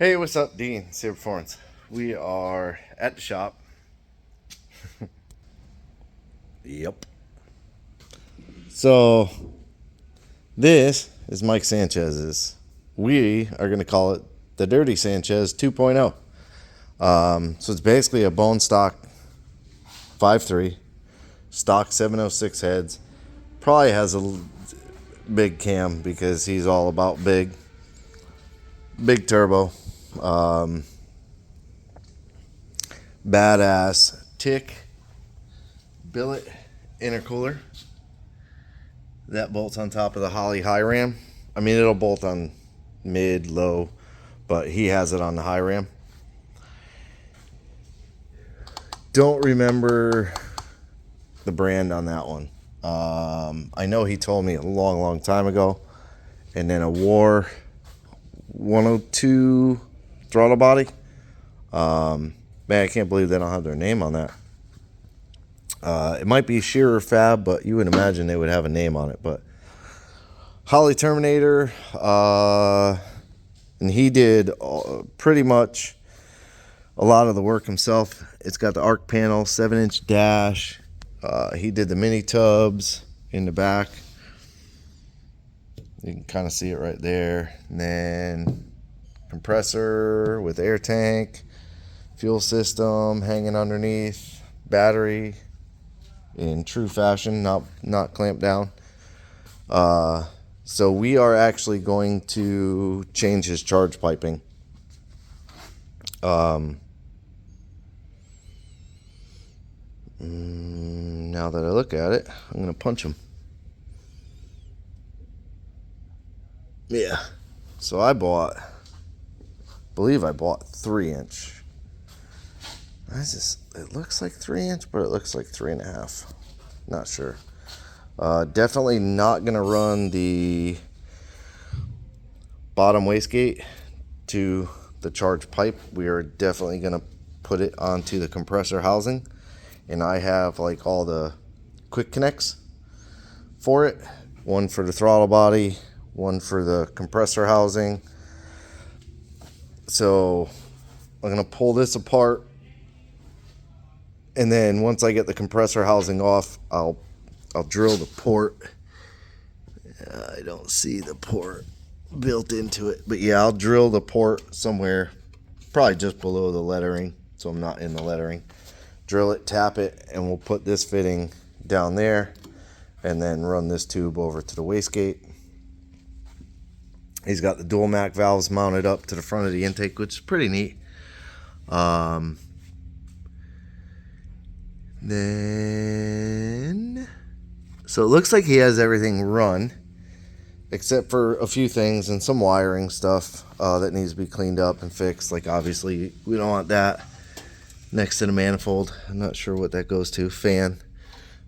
Hey, what's up? Dean, Sabre Performance. We are at the shop. Yep. So, this is Mike Sanchez's. We are going to call it the Dirty Sanchez 2.0. So, it's basically a bone stock 5.3, stock 706 heads. Probably has a big cam because he's all about big turbo. Badass tick billet intercooler that bolts on top of the Holley high ram. I mean, it'll bolt on mid, low, but he has it on the high ram. Don't remember the brand on that one. I know he told me a long time ago. And then a War 102 throttle body. Man, I can't believe they don't have their name on that. It might be Shearer Fab, but you would imagine they would have a name on it. But Holley Terminator, and he did pretty much a lot of the work himself. It's got the arc panel, 7-inch dash. He did the mini tubs in the back. You can kind of see it right there. And then compressor with air tank, fuel system hanging underneath, battery in true fashion, not clamped down. So we are actually going to change his charge piping. Now that I look at it, I'm going to punch him. Yeah. So I believe I bought 3-inch. It looks like 3-inch, but it looks like 3.5. Not sure. Definitely not going to run the bottom wastegate to the charge pipe. We are definitely going to put it onto the compressor housing. And I have like all the quick connects for it. One for the throttle body, one for the compressor housing. So I'm going to pull this apart. And then once I get the compressor housing off, I'll drill the port. I don't see the port built into it. But yeah, I'll drill the port somewhere, probably just below the lettering, so I'm not in the lettering. Drill it, tap it, and we'll put this fitting down there and then run this tube over to the wastegate. He's got the dual MAC valves mounted up to the front of the intake, which is pretty neat. Then, so it looks like he has everything run, except for a few things and some wiring stuff that needs to be cleaned up and fixed. Like obviously we don't want that next to the manifold. I'm not sure what that goes to, fan.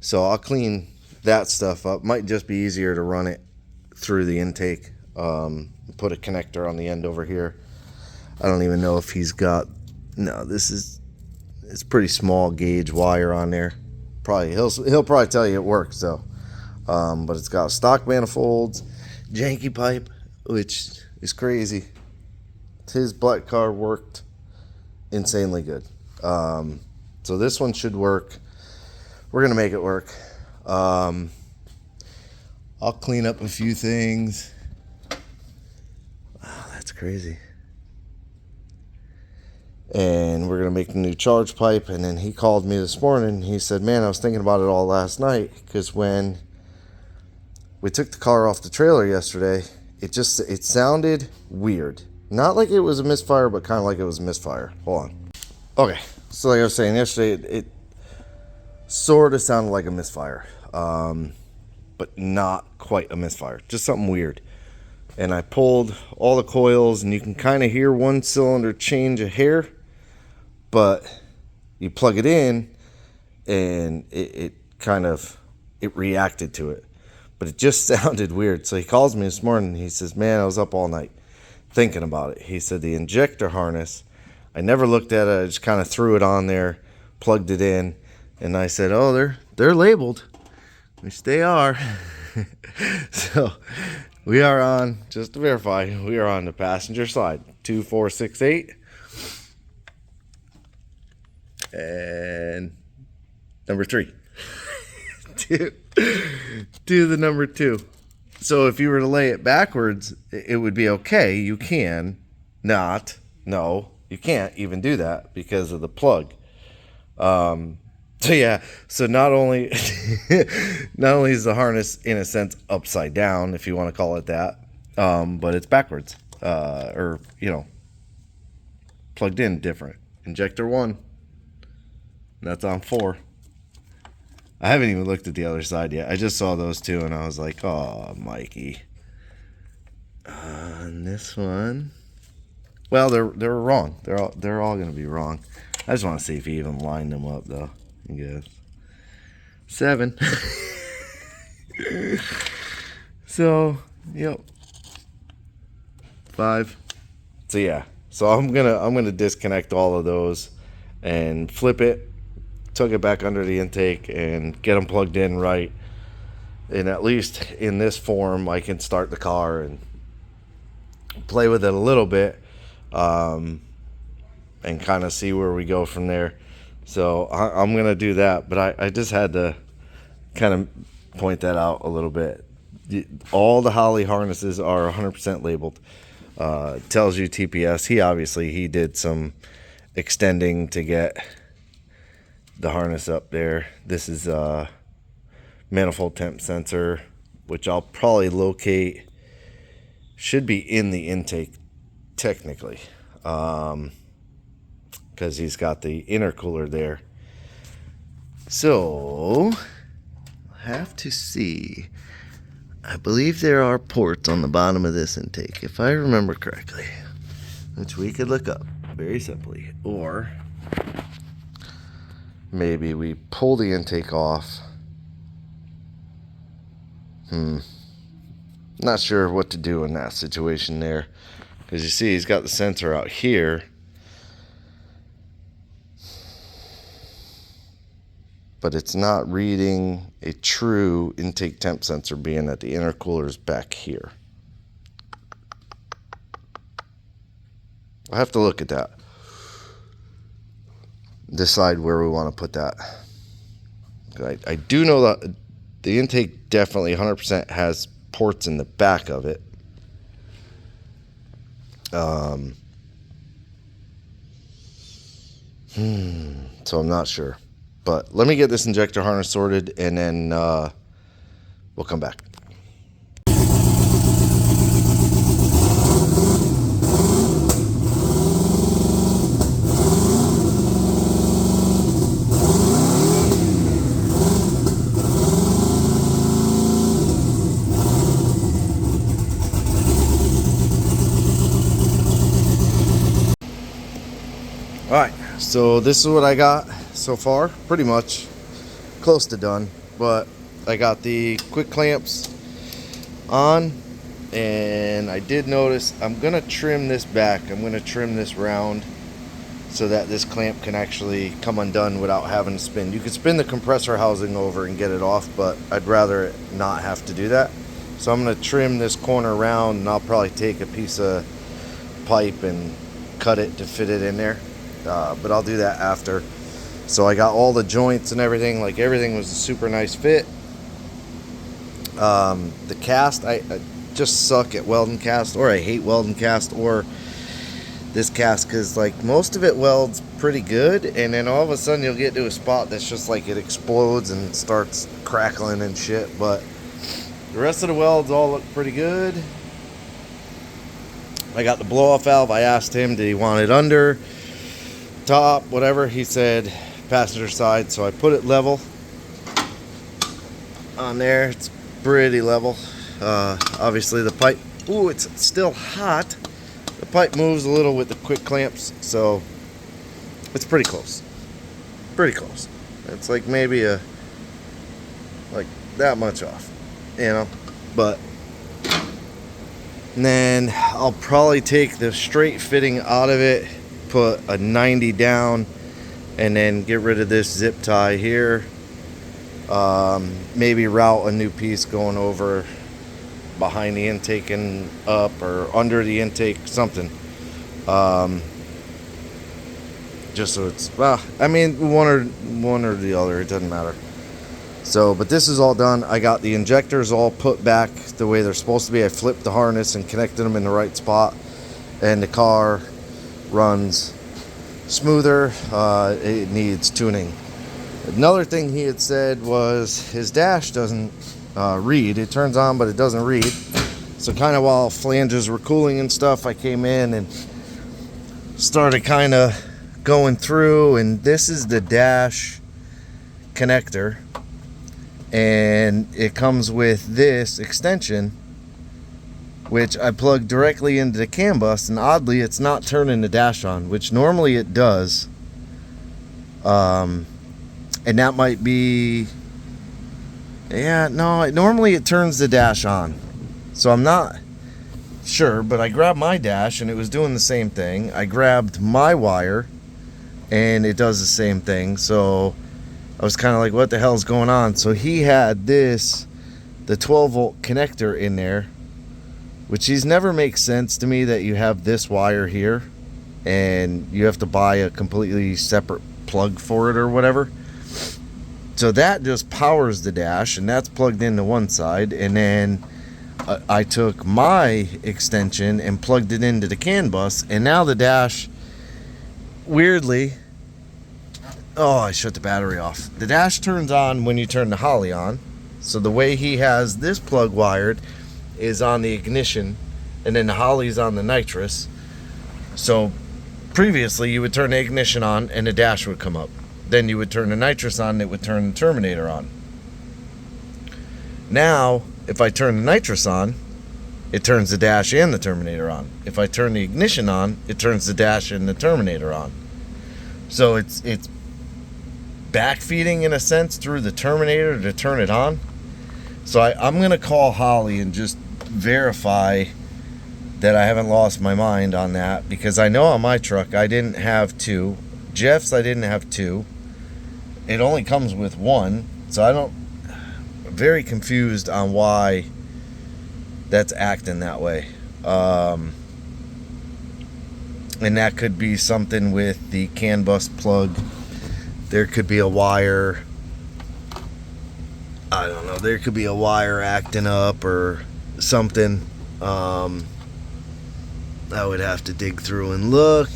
So I'll clean that stuff up. Might just be easier to run it through the intake. Put a connector on the end over here. I don't even know if he's got, no, it's pretty small gauge wire on there. Probably he'll probably tell you it works though. But it's got stock manifolds, janky pipe, which is crazy. His black car worked insanely good. So this one should work. We're gonna make it work. I'll clean up a few things. Wow, that's crazy. And we're gonna make a new charge pipe. And then he called me this morning. He said, man, I was thinking about it all last night, because when we took the car off the trailer yesterday, it sounded weird. Not like it was a misfire, but kind of like it was a misfire. Hold on. Okay, so like I was saying yesterday, it sort of sounded like a misfire, but not quite a misfire, just something weird. And I pulled all the coils, and you can kind of hear one cylinder change a hair, but you plug it in, and it reacted to it, but it just sounded weird. So he calls me this morning, he says, man, I was up all night thinking about it. He said the injector harness, I never looked at it. I just kind of threw it on there, plugged it in, and I said, oh, they're labeled, which they are. So we are on, just to verify, we are on the passenger side. 2, 4, 6, 8. And number 3. do the number 2. So if you were to lay it backwards, it would be okay. You can not. No, you can't even do that because of the plug. So yeah, so not only is the harness in a sense upside down, if you want to call it that, but it's backwards, or plugged in different. Injector 1, that's on 4. I haven't even looked at the other side yet. I just saw those two and I was like, oh, Mikey. And this one, well, they're wrong. They're all gonna be wrong. I just want to see if he even lined them up though. I guess 7. So, yep. 5. So yeah. So I'm gonna disconnect all of those and flip it, tuck it back under the intake, and get them plugged in right. And at least in this form, I can start the car and play with it a little bit, and kind of see where we go from there. So I'm gonna do that, but I just had to kind of point that out a little bit. All the Holley harnesses are 100% labeled. Tells you TPS. He did some extending to get the harness up there. This is a manifold temp sensor, which I'll probably locate. Should be in the intake technically, because he's got the intercooler there. So I'll have to see. I believe there are ports on the bottom of this intake, if I remember correctly, which we could look up very simply. Or maybe we pull the intake off. Not sure what to do in that situation there, because you see he's got the sensor out here, but it's not reading a true intake temp sensor, being that the intercooler is back here. I'll have to look at that, decide where we want to put that. I do know that the intake definitely 100% has ports in the back of it. So I'm not sure. But let me get this injector harness sorted, and then we'll come back. All right, so this is what I got so far, pretty much close to done, but I got the quick clamps on, and I did notice I'm gonna trim this back. I'm gonna trim this round so that this clamp can actually come undone without having to spin. You could spin the compressor housing over and get it off, but I'd rather it not have to do that. So I'm gonna trim this corner round, and I'll probably take a piece of pipe and cut it to fit it in there. But I'll do that after. So I got all the joints and everything. Like, everything was a super nice fit. The cast, I just suck at welding cast, or I hate welding cast, or this cast, because like most of it welds pretty good, and then all of a sudden you'll get to a spot that's just like it explodes and starts crackling and shit. But the rest of the welds all look pretty good. I got the blow off valve. I asked him, did he want it under, top, whatever. He said passenger side, so I put it level on there. It's pretty level. Obviously the pipe, ooh, it's still hot. The pipe moves a little with the quick clamps, so it's pretty close. Pretty close. It's like maybe like that much off, you know. But then I'll probably take the straight fitting out of it, put a 90 down, and then get rid of this zip tie here. Maybe route a new piece going over behind the intake and up, or under the intake, something. Just so it's, well, I mean, one or the other, it doesn't matter. So, but this is all done. I got the injectors all put back the way they're supposed to be. I flipped the harness and connected them in the right spot, and the car runs smoother. It needs tuning. Another thing he had said was his dash doesn't read. It turns on, but it doesn't read. So kind of while flanges were cooling and stuff, I came in and started kind of going through, and this is the dash connector, and it comes with this extension which I plugged directly into the CAN bus, and oddly it's not turning the dash on, which normally it does. And that might be, yeah, no, normally it turns the dash on, so I'm not sure, but I grabbed my dash and it was doing the same thing. I grabbed my wire and it does the same thing. So I was kind of like, what the hell's going on? So he had the 12 volt connector in there, which never makes sense to me that you have this wire here and you have to buy a completely separate plug for it or whatever. So that just powers the dash, and that's plugged into one side, and then I took my extension and plugged it into the CAN bus, and now the dash, weirdly, oh, I shut the battery off. The dash turns on when you turn the Holly on. So the way he has this plug wired is on the ignition, and then the Holly's on the nitrous. So previously you would turn the ignition on and the dash would come up. Then you would turn the nitrous on and it would turn the terminator on. Now, if I turn the nitrous on, it turns the dash and the terminator on. If I turn the ignition on, it turns the dash and the terminator on. So it's backfeeding in a sense through the terminator to turn it on. So I'm going to call Holly and just verify that I haven't lost my mind on that, because I know on my truck I didn't have two. Jeff's I didn't have two. It only comes with one. So I'm very confused on why that's acting that way. And that could be something with the CAN bus plug. There could be a wire, I don't know, there could be a wire acting up or something. I would have to dig through and look.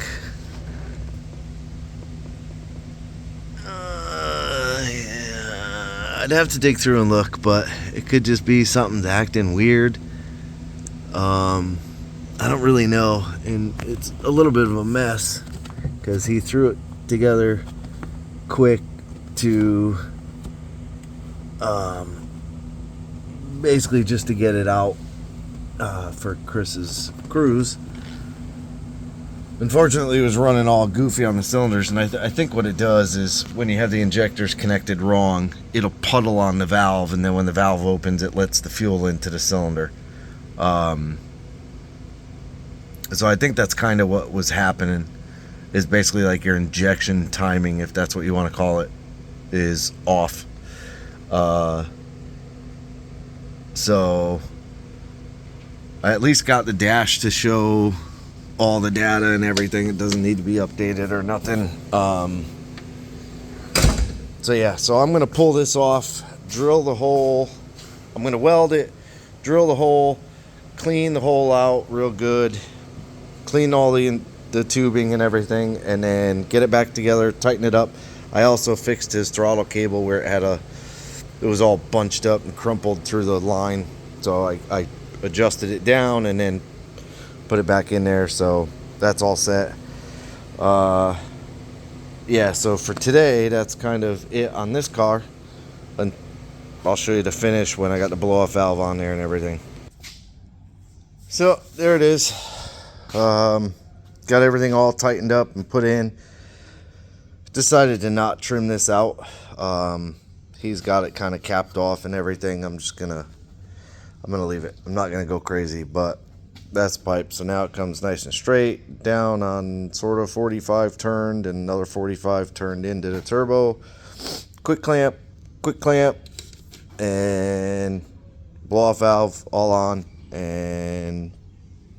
Yeah, I'd have to dig through and look, but it could just be something's acting weird. I don't really know, and it's a little bit of a mess because he threw it together quick to basically just to get it out for Chris's cruise. Unfortunately, it was running all goofy on the cylinders, and I think what it does is when you have the injectors connected wrong, it'll puddle on the valve, and then when the valve opens, it lets the fuel into the cylinder. So I think that's kind of what was happening, is basically like your injection timing, if that's what you want to call it, is off. So I at least got the dash to show all the data and everything. It doesn't need to be updated or nothing. So yeah, so I'm gonna pull this off, drill the hole. I'm gonna weld it, drill the hole, clean the hole out real good, clean all the tubing and everything, and then get it back together, tighten it up. I also fixed his throttle cable where it was all bunched up and crumpled through the line. So I adjusted it down and then put it back in there, so that's all set. Yeah, so for today, that's kind of it on this car, and I'll show you the finish when I got the blow-off valve on there and everything. So there it is. Got everything all tightened up and put in. Decided to not trim this out. He's got it kind of capped off and everything. I'm gonna leave it. I'm not gonna go crazy, but that's the pipe. So now it comes nice and straight down on sort of 45 turned, and another 45 turned into the turbo. Quick clamp, and blow off valve all on, and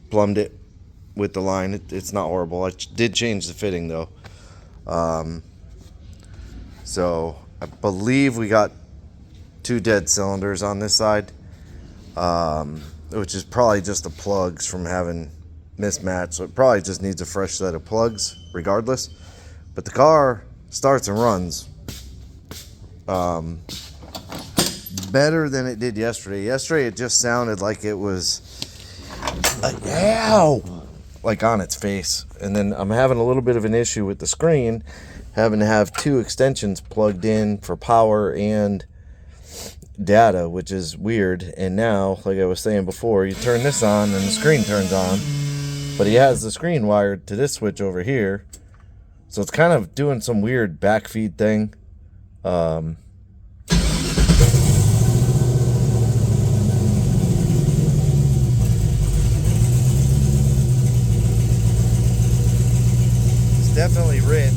plumbed it. with the line. It's not horrible. I did change the fitting though. So I believe we got 2 dead cylinders on this side, which is probably just the plugs from having mismatched. So it probably just needs a fresh set of plugs regardless. But the car starts and runs better than it did yesterday. Yesterday it just sounded like it was like on its face. And then I'm having a little bit of an issue with the screen, having to have 2 extensions plugged in for power and data, which is weird. And now, like I was saying before, you turn this on and the screen turns on, but he has the screen wired to this switch over here, so it's kind of doing some weird backfeed thing. It's definitely rich.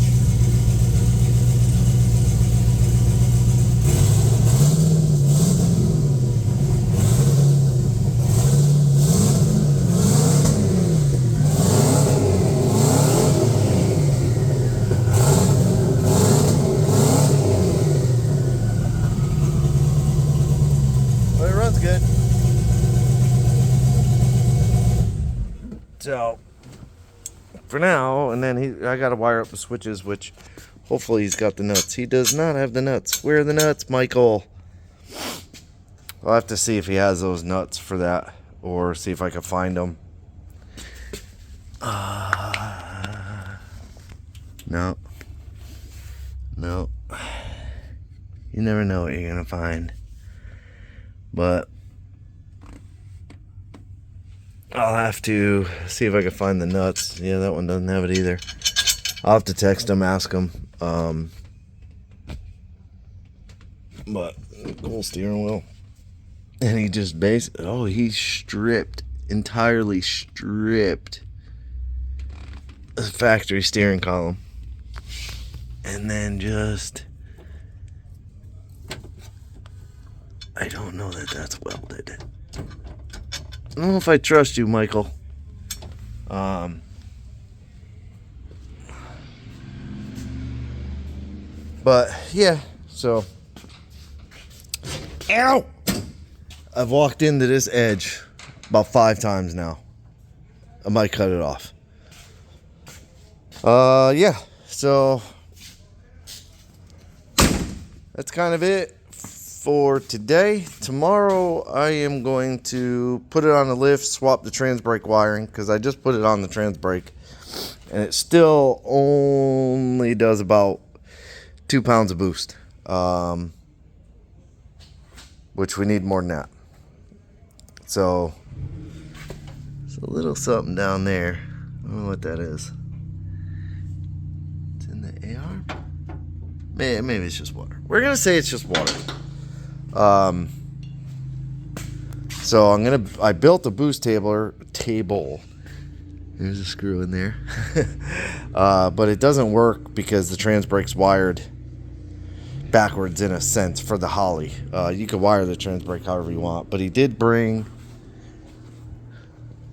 Good. So for now, and then I gotta wire up the switches, which hopefully he's got the nuts. He does not have the nuts. Where are the nuts, Michael? I'll have to see if he has those nuts for that, or see if I can find them. No. You never know what you're gonna find. But I'll have to see if I can find the nuts. Yeah, that one doesn't have it either. I'll have to text him, ask him. But cool steering wheel. And he just he entirely stripped the factory steering column. And then I don't know that that's welded. I don't know if I trust you, Michael. But yeah, so ow! I've walked into this edge about 5 times now. I might cut it off. Yeah, so that's kind of it for today. Tomorrow I am going to put it on the lift, swap the trans brake wiring, because I just put it on the trans brake and it still only does about 2 pounds of boost, which we need more than that. So there's a little something down there. I don't know what that is. It's in the AR? Maybe it's just water. We're gonna say it's just water. So I built a boost table. There's a screw in there. But it doesn't work because the trans brake's wired backwards in a sense for the Holly. You could wire the trans brake however you want, but he did bring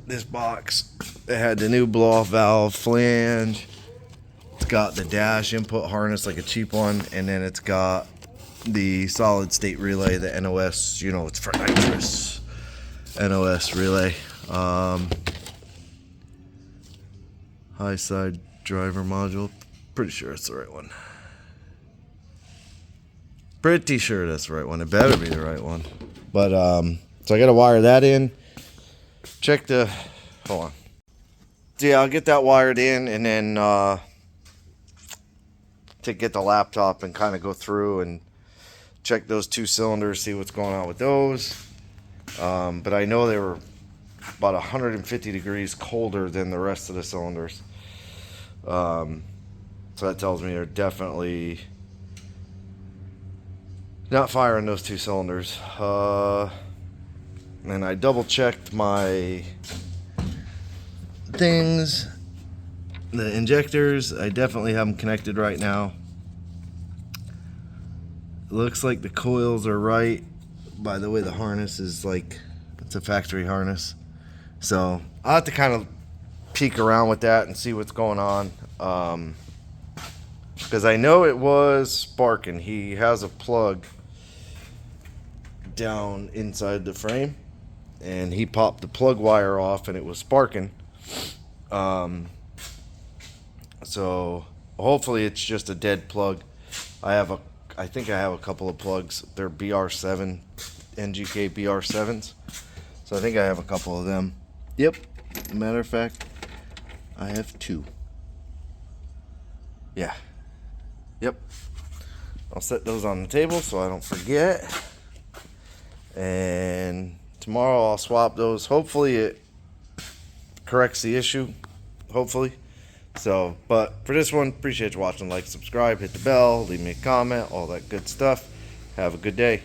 this box. It had the new blow-off valve flange. It's got the dash input harness like a cheap one, and then it's got the solid state relay, the NOS, it's for nitrous NOS relay. High side driver module. Pretty sure it's the right one. Pretty sure that's the right one. It better be the right one. But so I gotta wire that in. Hold on. So yeah, I'll get that wired in, and then to get the laptop and kind of go through and check those 2 cylinders, see what's going on with those. But I know they were about 150 degrees colder than the rest of the cylinders. So that tells me they're definitely not firing those 2 cylinders. And I double checked my things, the injectors. I definitely have them connected right now. It looks like the coils are right. By the way, the harness is it's a factory harness. So I'll have to kind of peek around with that and see what's going on. Because I know it was sparking. He has a plug down inside the frame, and he popped the plug wire off and it was sparking. So hopefully it's just a dead plug. I think I have a couple of plugs. They're BR7 NGK BR7s, so I think I have a couple of them. Yep, matter of fact, I have 2. Yeah, yep. I'll set those on the table so I don't forget, and tomorrow I'll swap those. Hopefully it corrects the issue, hopefully. So, but for this one, appreciate you watching. Like, subscribe, hit the bell, leave me a comment, all that good stuff. Have a good day.